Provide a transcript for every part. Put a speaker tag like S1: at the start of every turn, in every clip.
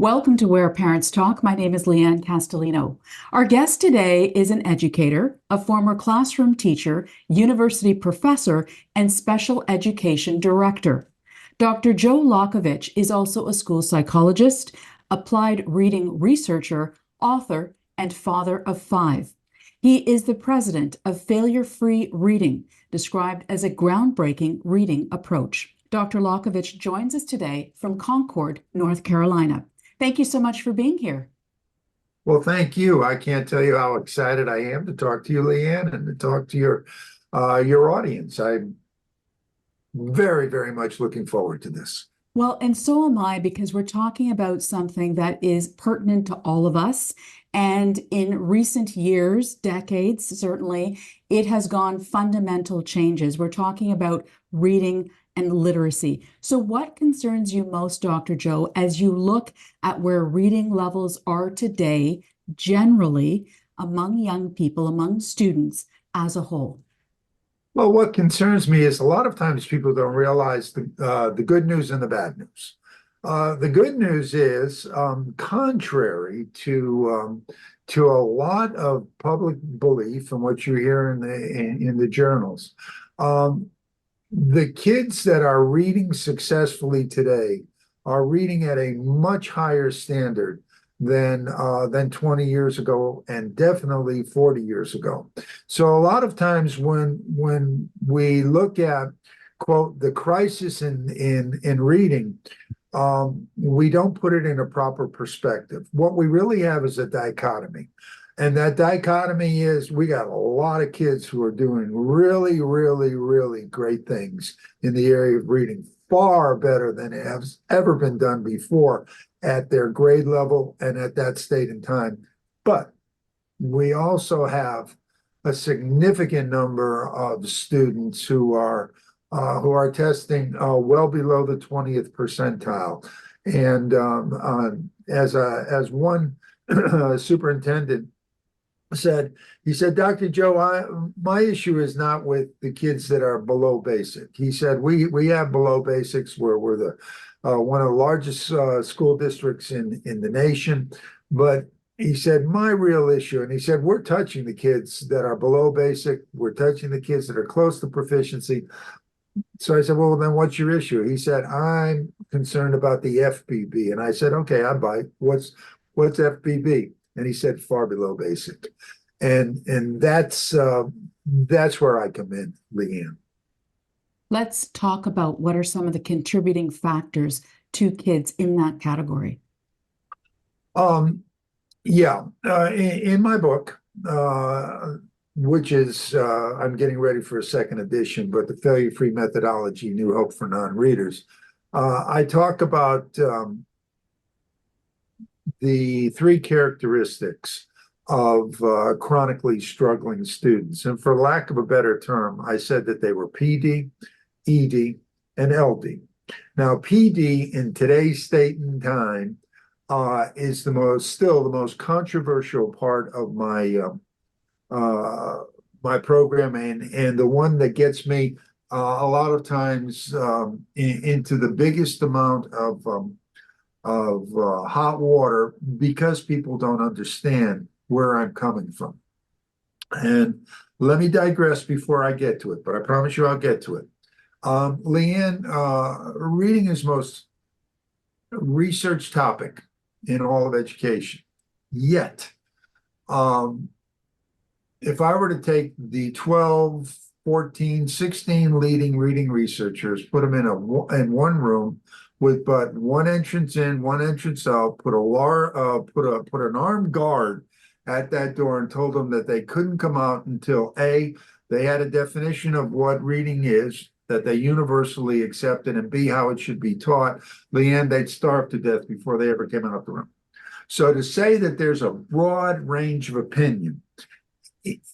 S1: Welcome to Where Parents Talk. My name is Lianne Castelino. Our guest today is an educator, a former classroom teacher, university professor, and special education director. Dr. Joe Lockavitch is also a school psychologist, applied reading researcher, author, and father of five. He is the president of Failure-Free Reading, described as a groundbreaking reading approach. Dr. Lockavitch joins us today from Concord, North Carolina. Thank you so much for being here.
S2: Well, thank you. I can't tell you how excited I am to talk to you, Lianne, and to talk to your audience. I'm very, very much looking forward to this.
S1: Well, and so am I, because we're talking about something that is pertinent to all of us. And in recent years, decades, certainly, it has gone fundamental changes. We're talking about reading and literacy. So what concerns you most, Dr. Joe, as you look at where reading levels are today, generally, among young people, among students as a whole?
S2: Well, what concerns me is a lot of times people don't realize the good news and the bad news. The good news is, contrary to a lot of public belief and what you hear in the journals, the kids that are reading successfully today are reading at a much higher standard than 20 years ago, and definitely 40 years ago. So a lot of times when we look at, quote, the crisis in reading, we don't put it in a proper perspective. What we really have is a dichotomy. And that dichotomy is we got a lot of kids who are doing really, really, really great things in the area of reading, far better than has ever been done before at their grade level and at that state in time. But we also have a significant number of students who are testing well below the 20th percentile. And as one superintendent said, he said, Dr. Joe, my issue is not with the kids that are below basic. He said, we have below basics where we're the one of the largest school districts in the nation. But he said, my real issue, and he said, we're touching the kids that are below basic. We're touching the kids that are close to proficiency. So I said, well, then what's your issue? He said, I'm concerned about the FBB. And I said, okay, I bite. What's FBB? And he said, far below basic. And that's where I come in, Lianne.
S1: Let's talk about what are some of the contributing factors to kids in that category.
S2: In my book, which is, I'm getting ready for a second edition, but the Failure-Free Methodology, New Hope for Non-Readers, I talk about the three characteristics of chronically struggling students. And for lack of a better term, I said that they were PD, ED, and LD. Now, PD in today's state and time is still the most controversial part of my my program, and the one that gets me a lot of times into the biggest amount of hot water, because people don't understand where I'm coming from. And let me digress before I get to it, but I promise you I'll get to it. Lianne, reading is most researched topic in all of education. Yet, if I were to take the 12, 14, 16 leading reading researchers, put them in one room with but one entrance in, one entrance out, put an armed guard at that door and told them that they couldn't come out until A, they had a definition of what reading is that they universally accepted, and B, how it should be taught, Lianne, they'd starve to death before they ever came out of the room. So to say that there's a broad range of opinion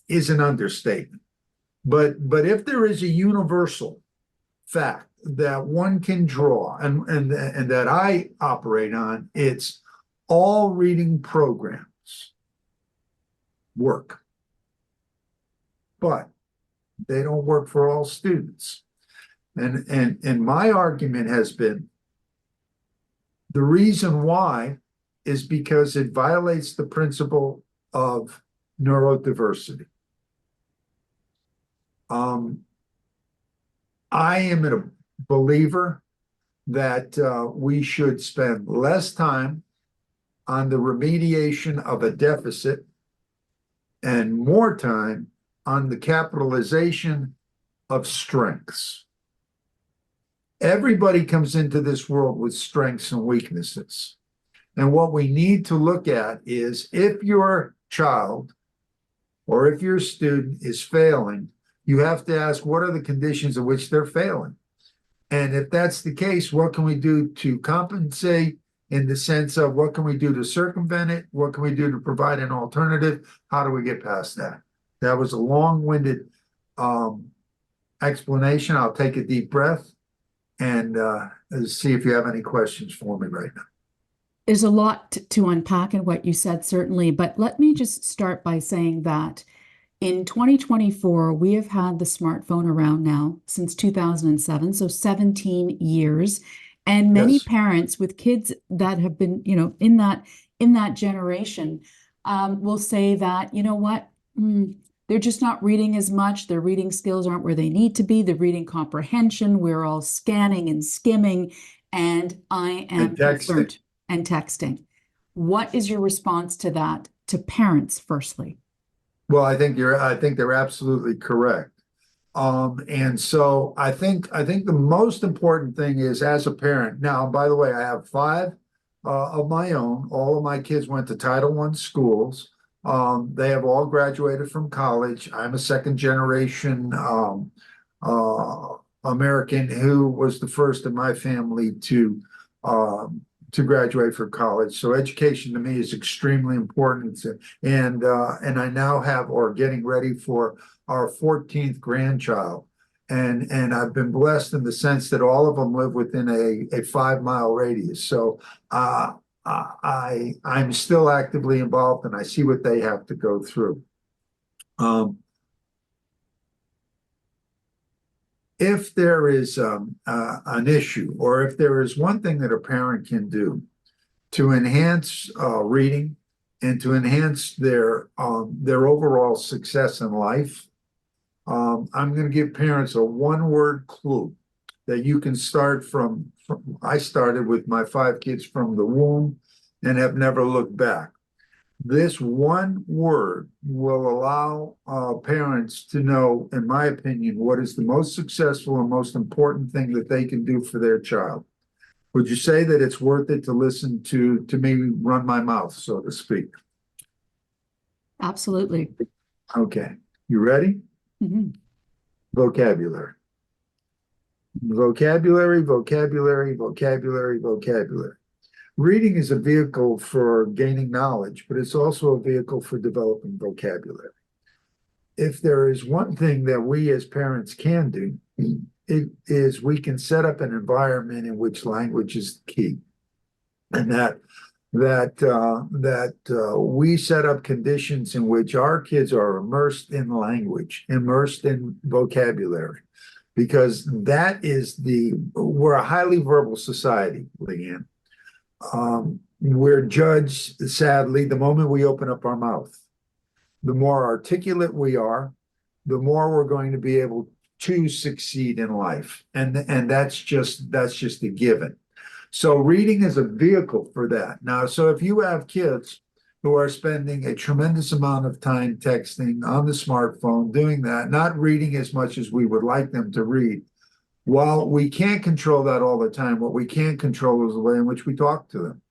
S2: is an understatement. But if there is a universal fact that one can draw and that I operate on, it's all reading programs work, but they don't work for all students. And my argument has been the reason why is because it violates the principle of neurodiversity. I am a believer that we should spend less time on the remediation of a deficit and more time on the capitalization of strengths. Everybody comes into this world with strengths and weaknesses. And what we need to look at is if your child or if your student is failing, you have to ask, what are the conditions in which they're failing? And if that's the case, what can we do to compensate, in the sense of what can we do to circumvent it? What can we do to provide an alternative? How do we get past that? That was a long-winded explanation. I'll take a deep breath and see if you have any questions for me right now.
S1: There's a lot to unpack in what you said, certainly, but let me just start by saying that in 2024, we have had the smartphone around now since 2007, so 17 years. And many
S2: Yes.
S1: parents with kids that have been, in that generation, will say that, you know what, they're just not reading as much. Their reading skills aren't where they need to be. The reading comprehension, we're all scanning and skimming, and I am
S2: And texting.
S1: concerned. And texting. What is your response to that, to parents, firstly?
S2: Well, I think they're absolutely correct. And so I think the most important thing is, as a parent. Now, by the way, I have 5 of my own. All of my kids went to Title I schools. They have all graduated from college. I'm a second generation American who was the first in my family to graduate from college. So education to me is extremely important. And I now have, or getting ready for, our 14th grandchild. And I've been blessed in the sense that all of them live within a 5-mile radius. So I'm still actively involved, and I see what they have to go through. If there is an issue, or if there is one thing that a parent can do to enhance reading and to enhance their overall success in life, I'm going to give parents a 1-word clue that you can start from. I started with my 5 kids from the womb and have never looked back. This 1 word will allow parents to know, in my opinion, what is the most successful and most important thing that they can do for their child. Would you say that it's worth it to listen to me run my mouth, so to speak?
S1: Absolutely.
S2: Okay. You ready?
S1: Mm-hmm.
S2: Vocabulary. Vocabulary, vocabulary, vocabulary, vocabulary. Reading is a vehicle for gaining knowledge, but it's also a vehicle for developing vocabulary. If there is one thing that we as parents can do, it is we can set up an environment in which language is key, and that we set up conditions in which our kids are immersed in language, immersed in vocabulary, because we're a highly verbal society, Lianne. We're judged, sadly, the moment we open up our mouth. The more articulate we are, the more we're going to be able to succeed in life, and that's just a given. So reading is a vehicle for that. Now, so if you have kids who are spending a tremendous amount of time texting on the smartphone, doing that, not reading as much as we would like them to read, while we can't control that all the time, what we can control is the way in which we talk to them,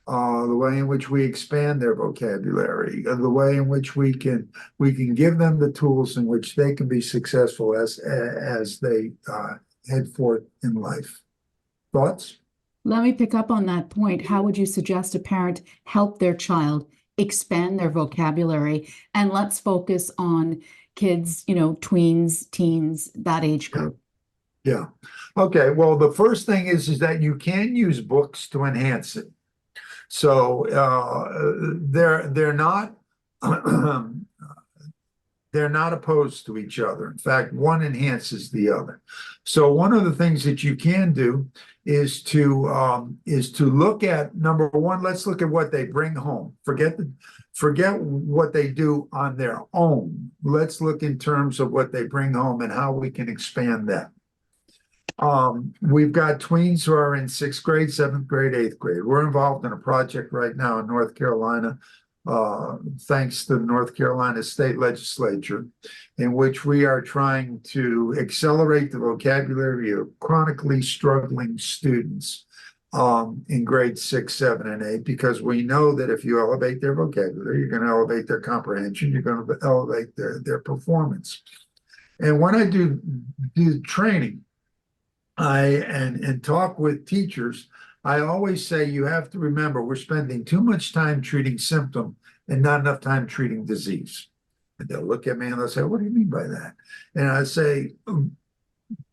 S2: the way in which we expand their vocabulary, the way in which we can give them the tools in which they can be successful as they head forth in life. Thoughts?
S1: Let me pick up on that point. How would you suggest a parent help their child expand their vocabulary? And let's focus on kids, tweens, teens, that age group.
S2: Yeah. Okay. Well, the first thing is that you can use books to enhance it. So they're not They're not opposed to each other. In fact, one enhances the other. So one of the things that you can do is to look at, number one, let's look at what they bring home. Forget what they do on their own. Let's look in terms of what they bring home and how we can expand that. We've got tweens who are in sixth grade, seventh grade, eighth grade. We're involved in a project right now in North Carolina, thanks to the North Carolina State Legislature, in which we are trying to accelerate the vocabulary of chronically struggling students in grades 6, 7, and 8, because we know that if you elevate their vocabulary, you're going to elevate their comprehension, you're going to elevate their performance. And when I do training, and talk with teachers, I always say you have to remember we're spending too much time treating symptom and not enough time treating disease. And they'll look at me and they'll say, what do you mean by that? And I say,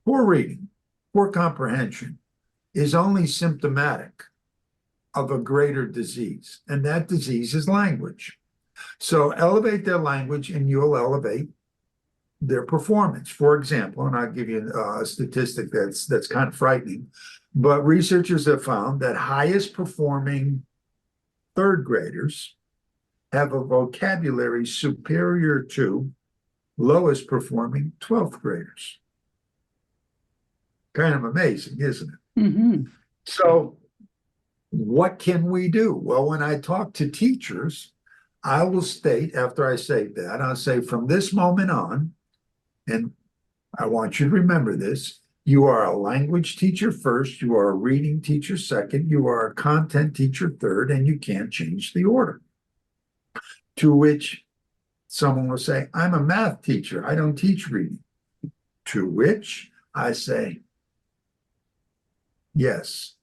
S2: poor reading, poor comprehension is only symptomatic of a greater disease. And that disease is language. So elevate their language and you'll elevate their performance. For example, and I'll give you a statistic that's kind of frightening, but researchers have found that highest performing third graders have a vocabulary superior to lowest performing 12th graders. Kind of amazing, isn't it?
S1: Mm-hmm.
S2: So what can we do? Well, when I talk to teachers, I will state, after I say that, I'll say, from this moment on, and I want you to remember this, you are a language teacher first, you are a reading teacher second, you are a content teacher third, and you can't change the order. To which someone will say, I'm a math teacher, I don't teach reading. To which I say, yes,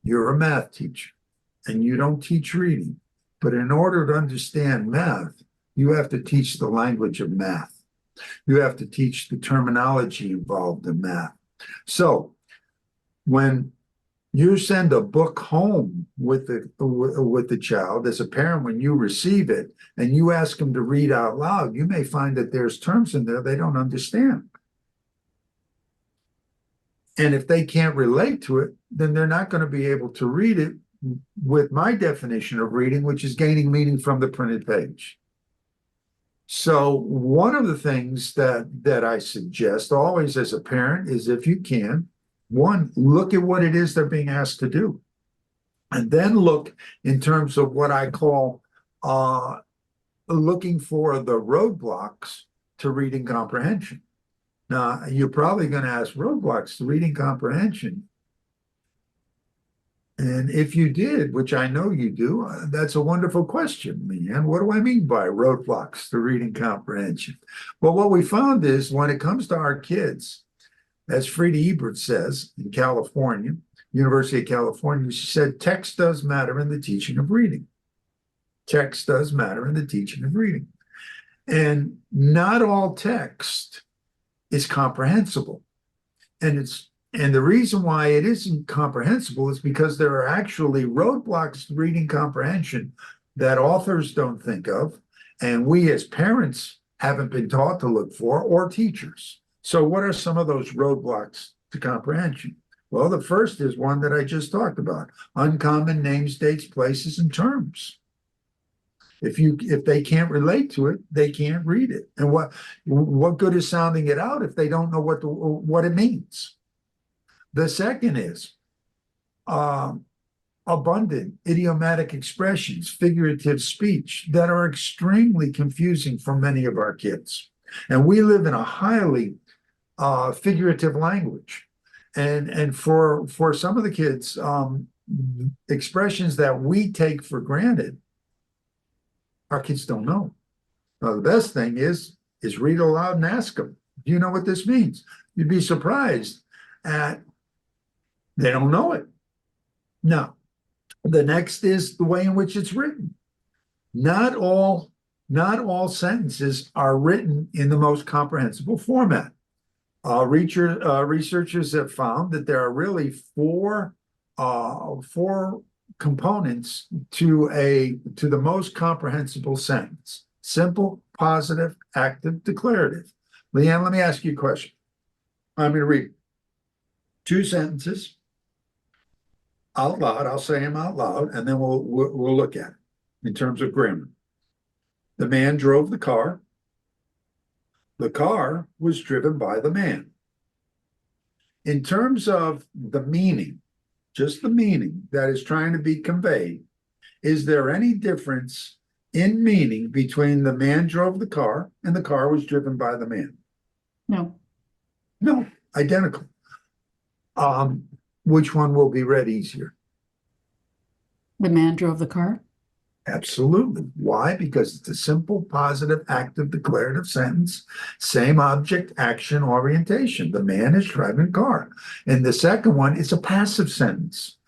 S2: you're a math teacher and you don't teach reading, but in order to understand math, you have to teach the language of math. You have to teach the terminology involved in math. So when you send a book home with the child, as a parent, when you receive it and you ask them to read out loud, you may find that there's terms in there they don't understand. And if they can't relate to it, then they're not going to be able to read it with my definition of reading, which is gaining meaning from the printed page. So one of the things that I suggest always as a parent is, if you can, one, look at what it is they're being asked to do. And then look in terms of what I call looking for the roadblocks to reading comprehension. Now, you're probably going to ask, roadblocks to reading comprehension? And if you did, which I know you do, that's a wonderful question, Lianne. What do I mean by roadblocks to reading comprehension? Well, what we found is when it comes to our kids, as Frida Ebert says in California, University of California, she said, text does matter in the teaching of reading. Text does matter in the teaching of reading. And not all text is comprehensible. And the reason why it isn't comprehensible is because there are actually roadblocks to reading comprehension that authors don't think of, and we as parents haven't been taught to look for, or teachers. So what are some of those roadblocks to comprehension? Well, the first is one that I just talked about: uncommon names, dates, places, and terms. If they can't relate to it, they can't read it. And what good is sounding it out if they don't know what it means? The second is abundant idiomatic expressions, figurative speech that are extremely confusing for many of our kids. And we live in a highly figurative language. And for some of the kids, expressions that we take for granted, our kids don't know. Now, the best thing is read aloud and ask them, do you know what this means? You'd be surprised at they don't know it. Now, the next is the way in which it's written. Not all sentences are written in the most comprehensible format. Researchers have found that there are really four components to the most comprehensible sentence: simple, positive, active, declarative. Lianne, let me ask you a question. I'm going to read two sentences out loud. I'll say them out loud, and then we'll look at it in terms of grammar. The man drove the car. The car was driven by the man. In terms of the meaning, just the meaning that is trying to be conveyed, is there any difference in meaning between the man drove the car and the car was driven by the man?
S1: No.
S2: No, identical. Which one will be read easier?
S1: The man drove the car?
S2: Absolutely. Why? Because it's a simple, positive, active, declarative sentence, same object, action, orientation. The man is driving a car. And the second one is a passive sentence.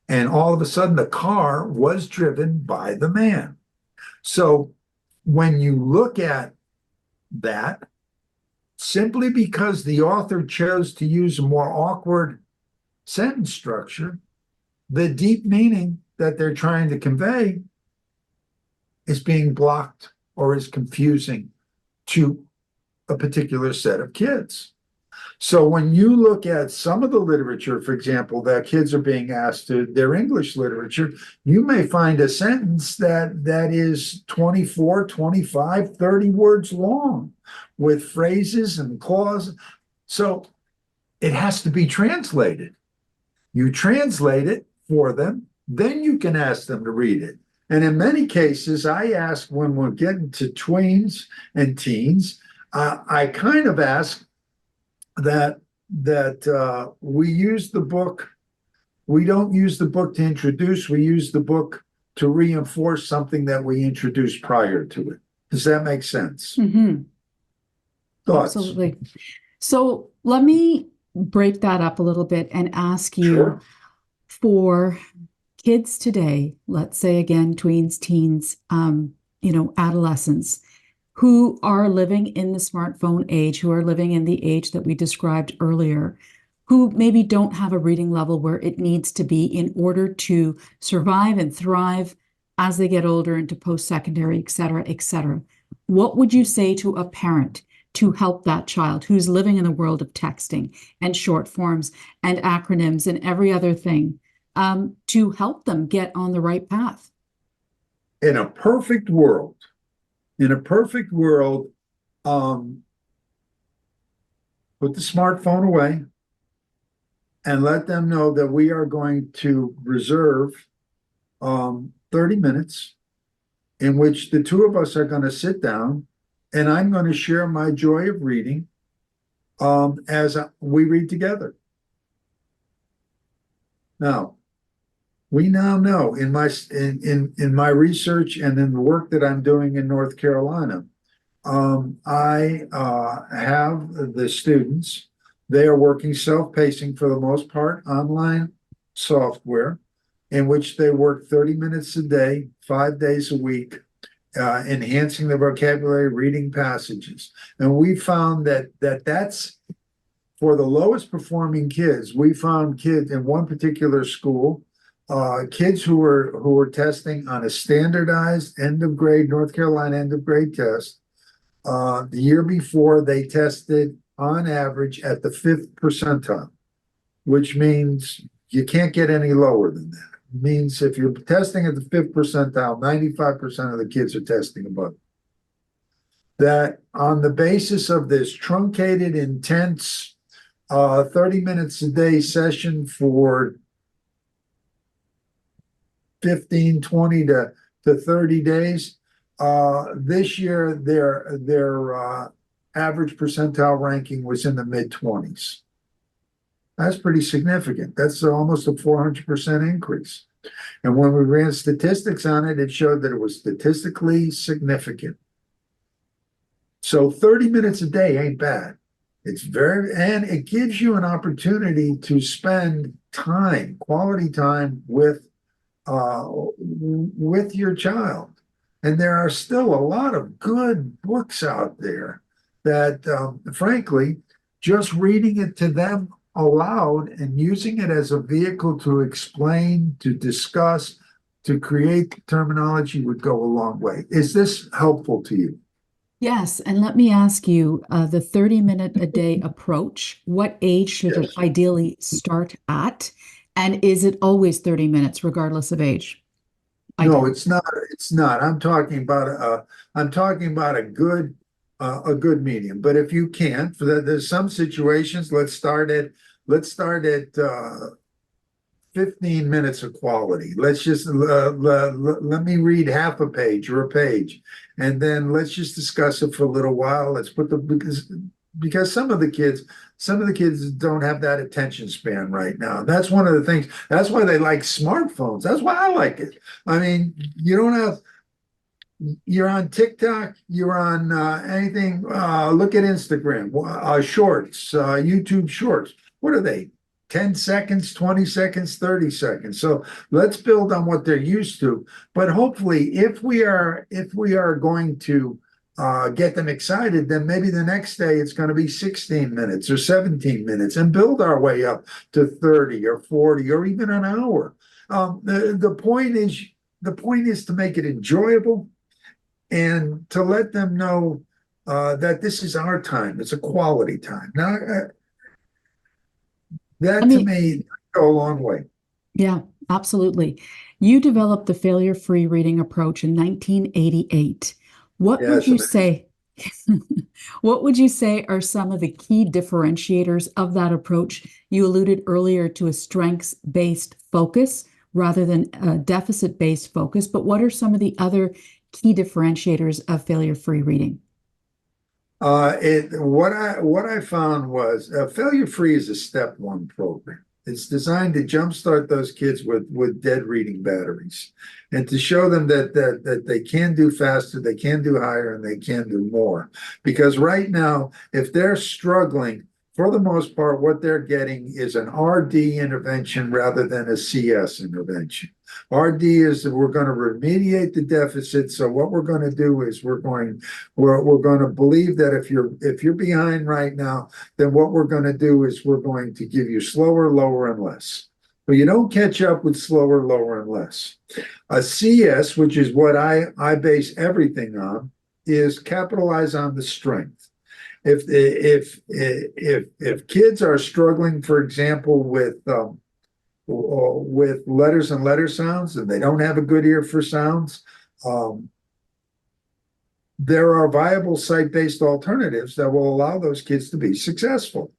S2: And all of a sudden, the car was driven by the man. So when you look at that, simply because the author chose to use a more awkward sentence structure, the deep meaning that they're trying to convey is being blocked or is confusing to a particular set of kids. So when you look at some of the literature, for example, that kids are being asked to, their English literature, you may find a sentence that is 24, 25, 30 words long with phrases and clauses. So it has to be translated. You translate it for them, then you can ask them to read it. And in many cases, I ask when we're getting to tweens and teens, I kind of ask that we use the book. We don't use the book to introduce. We use the book to reinforce something that we introduced prior to it. Does that make sense?
S1: Mm-hmm.
S2: Thoughts?
S1: Absolutely. So let me break that up a little bit and ask you
S2: Sure.
S1: for kids today, let's say again, tweens, teens, adolescents, who are living in the smartphone age, who are living in the age that we described earlier, who maybe don't have a reading level where it needs to be in order to survive and thrive as they get older into post-secondary, et cetera, et cetera. What would you say to a parent to help that child who's living in the world of texting and short forms and acronyms and every other thing, to help them get on the right path?
S2: In a perfect world, put the smartphone away and let them know that we are going to reserve 30 minutes in which the two of us are going to sit down and I'm going to share my joy of reading as we read together. Now, we now know in my research and in the work that I'm doing in North Carolina, I have the students. They are working self-pacing for the most part, online software, in which they work 30 minutes a day, 5 days a week, enhancing their vocabulary, reading passages. And we found that's for the lowest performing kids. We found kids in one particular school, kids who were testing on a standardized end of grade, North Carolina end of grade test. The year before, they tested on average at the 5th percentile, which means you can't get any lower than that. It means if you're testing at the 5th percentile, 95% of the kids are testing above. That on the basis of this truncated, intense 30 minutes a day session for 15, 20 to 30 days. This year, their average percentile ranking was in the mid-20s. That's pretty significant. That's almost a 400% increase. And when we ran statistics on it, it showed that it was statistically significant. So 30 minutes a day ain't bad. And it gives you an opportunity to spend time, quality time with your child. And there are still a lot of good books out there that, frankly, just reading it to them aloud and using it as a vehicle to explain, to discuss, to create terminology would go a long way. Is this helpful to you?
S1: Yes, and let me ask you, the 30-minute a day approach, what age should it
S2: Yes.
S1: ideally start at? And is it always 30 minutes regardless of age?
S2: No,
S1: Ideally.
S2: it's not. It's not. I'm talking about a good medium. But if you can't, there's some situations. Let's start at 15 minutes of quality. Let's just let me read half a page or a page, and then let's just discuss it for a little while. Let's put the because some of the kids don't have that attention span right now. That's one of the things. That's why they like smartphones. That's why I like it. I mean, you don't have you're on TikTok, you're on anything. Look at Instagram, Shorts, YouTube Shorts. What are they? 10 seconds, 20 seconds, 30 seconds. So let's build on what they're used to. But hopefully, if we are going to get them excited, then maybe the next day it's going to be 16 minutes or 17 minutes and build our way up to 30 or 40 or even an hour. The point is to make it enjoyable and to let them know that this is our time. It's a quality time. Now,
S1: I
S2: that to
S1: mean,
S2: me go a long way.
S1: yeah, absolutely. You developed the failure-free reading approach in 1988. What
S2: Yeah,
S1: would
S2: it's
S1: you
S2: amazing.
S1: say? What would you say are some of the key differentiators of that approach? You alluded earlier to a strengths-based focus rather than a deficit-based focus, but what are some of the other key differentiators of failure-free reading?
S2: What I found was Failure Free is a step one program. It's designed to jumpstart those kids with dead reading batteries, and to show them that they can do faster, they can do higher, and they can do more. Because right now, if they're struggling, for the most part, what they're getting is an RD intervention rather than a CS intervention. RD is that we're going to remediate the deficit. So what we're going to do is we're going to believe that if you're behind right now, then what we're going to do is we're going to give you slower, lower, and less. But you don't catch up with slower, lower, and less. A CS, which is what I base everything on, is capitalize on the strength. If kids are struggling, for example, with letters and letter sounds, and they don't have a good ear for sounds, um, there are viable site-based alternatives that will allow those kids to be successful.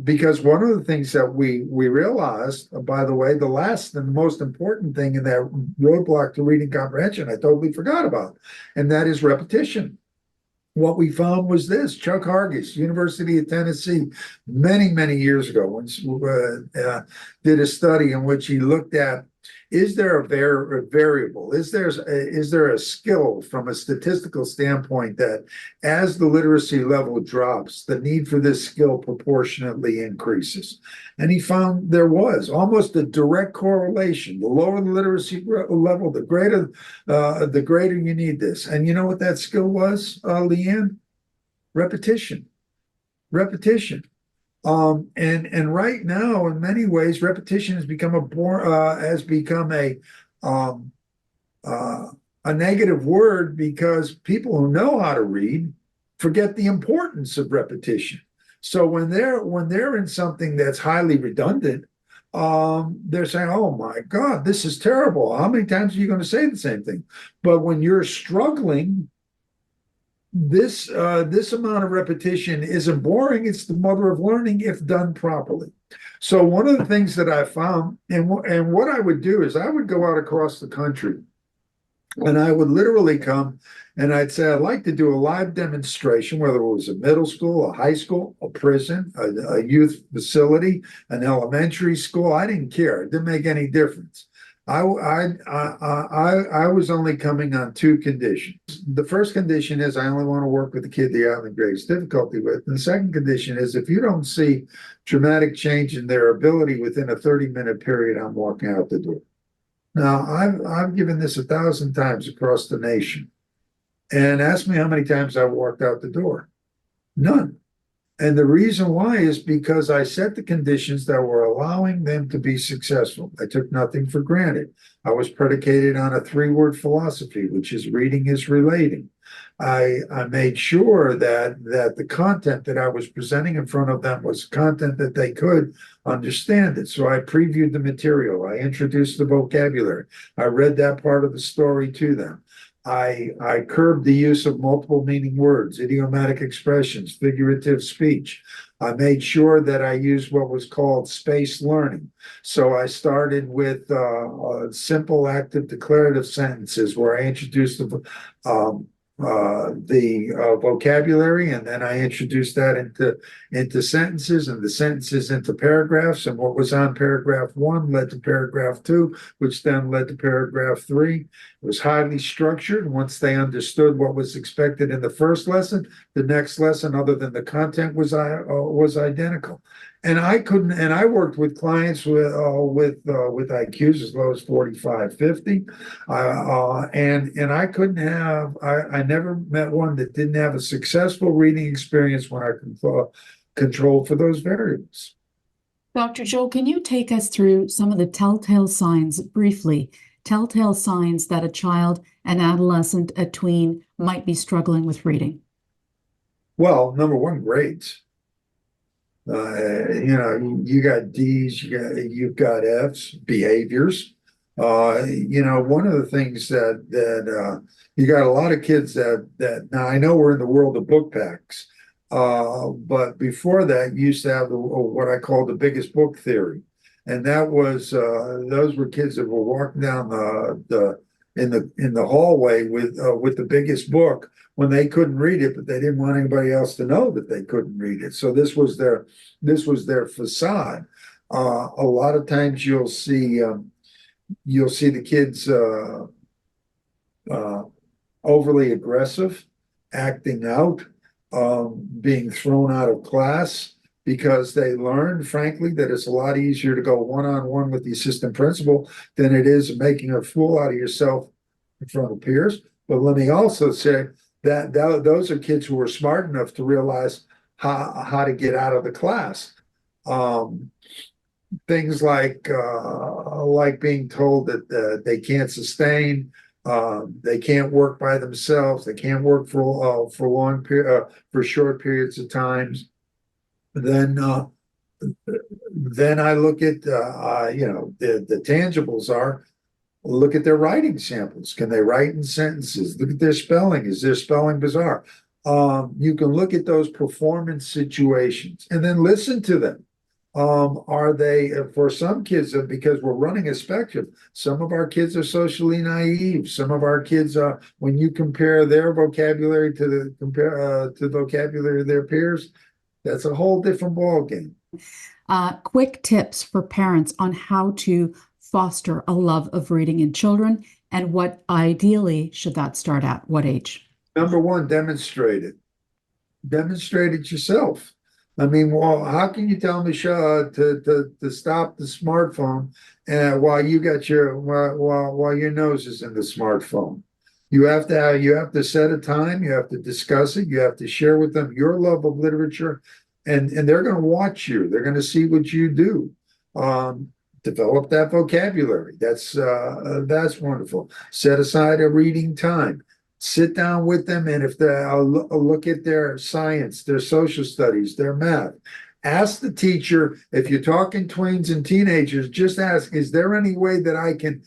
S2: Because one of the things that we realized, by the way, the last and the most important thing in that roadblock to reading comprehension, I totally forgot about, and that is repetition. What we found was this: Chuck Hargis, University of Tennessee, many years ago, once did a study in which he looked at, is there a variable, is there a skill from a statistical standpoint that as the literacy level drops, the need for this skill proportionately increases? And he found there was almost a direct correlation. The lower the literacy level, the greater you need this. And you know what that skill was, Leanne? Repetition. Repetition. And right now, in many ways, repetition has become um, uh, a negative word, because people who know how to read forget the importance of repetition. So when they're in something that's highly redundant, they're saying, "Oh my God, this is terrible. How many times are you going to say the same thing?" But when you're struggling, this amount of repetition isn't boring. It's the mother of learning if done properly. So one of the things that I found, and what I would do is I would go out across the country, and I would literally come and I'd say, I'd like to do a live demonstration, whether it was a middle school, a high school, a prison, a youth facility, an elementary school. I didn't care. It didn't make any difference. I was only coming on two conditions. The first condition is I only want to work with the kid they're having the greatest difficulty with. And the second condition is if you don't see dramatic change in their ability within a 30-minute period, I'm walking out the door. Now, I've given this 1,000 times across the nation, and ask me how many times I walked out the door. None. And the reason why is because I set the conditions that were allowing them to be successful. I took nothing for granted. I was predicated on a three-word philosophy, which is reading is relating. I made sure that the content that I was presenting in front of them was content that they could understand it. So I previewed the material. I introduced the vocabulary. I read that part of the story to them. I curbed the use of multiple meaning words, idiomatic expressions, figurative speech. I made sure that I used what was called spaced learning. So I started with simple active declarative sentences where I introduced the vocabulary, and then I introduced that into sentences, and the sentences into paragraphs, and what was on paragraph 1 led to paragraph 2, which then led to paragraph 3. It was highly structured. Once they understood what was expected in the first lesson, the next lesson, other than the content, was identical. And I worked with clients with IQs as low as 45, 50. And I couldn't have, I never met one that didn't have a successful reading experience when I controlled for those variables.
S1: Dr. Joe, can you take us through some of the telltale signs briefly? Telltale signs that a child, an adolescent, a tween might be struggling with reading?
S2: Well, number one, grades. You got D's, you've got F's, behaviors. One of the things that you got a lot of kids that now I know we're in the world of book packs, but before that, you used to have what I call the biggest book theory, and that was those were kids that were walking down in the hallway with the biggest book when they couldn't read it, but they didn't want anybody else to know that they couldn't read it. So this was their facade. A lot of times you'll see the kids overly aggressive, acting out, being thrown out of class because they learned, frankly, that it's a lot easier to go one-on-one with the assistant principal than it is making a fool out of yourself in front of peers. But let me also say that those are kids who are smart enough to realize how to get out of the class. Things like being told that they can't sustain, they can't work by themselves, they can't work for short periods of times. Then I look at the tangibles are. Look at their writing samples. Can they write in sentences? Look at their spelling. Is their spelling bizarre? You can look at those performance situations and then listen to them. Are they, for some kids, because we're running a spectrum, some of our kids are socially naive. Some of our kids are, when you compare their vocabulary to the vocabulary of their peers, that's a whole different ballgame.
S1: Quick tips for parents on how to foster a love of reading in children, and what ideally should that start at? What age?
S2: Number one, demonstrate it. Demonstrate it yourself. I mean, well, how can you tell me to stop the smartphone while you got while your nose is in the smartphone? You have to set a time. You have to discuss it. You have to share with them your love of literature, and they're going to watch you. They're going to see what you do. Develop that vocabulary. That's wonderful. Set aside a reading time. Sit down with them, and if they look at their science, their social studies, their math. Ask the teacher, if you're talking tweens and teenagers, just ask, is there any way that I can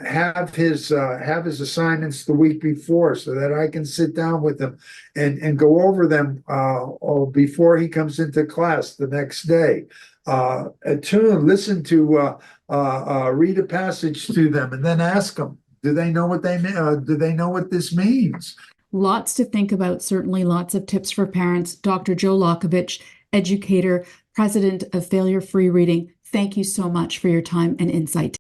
S2: have his assignments the week before so that I can sit down with him and go over them before he comes into class the next day. Listen to read a passage to them, and then ask them, do they know what this means?
S1: Lots to think about, certainly lots of tips for parents. Dr. Joe Lockavitch, educator, president of Failure Free Reading, thank you so much for your time and insight today.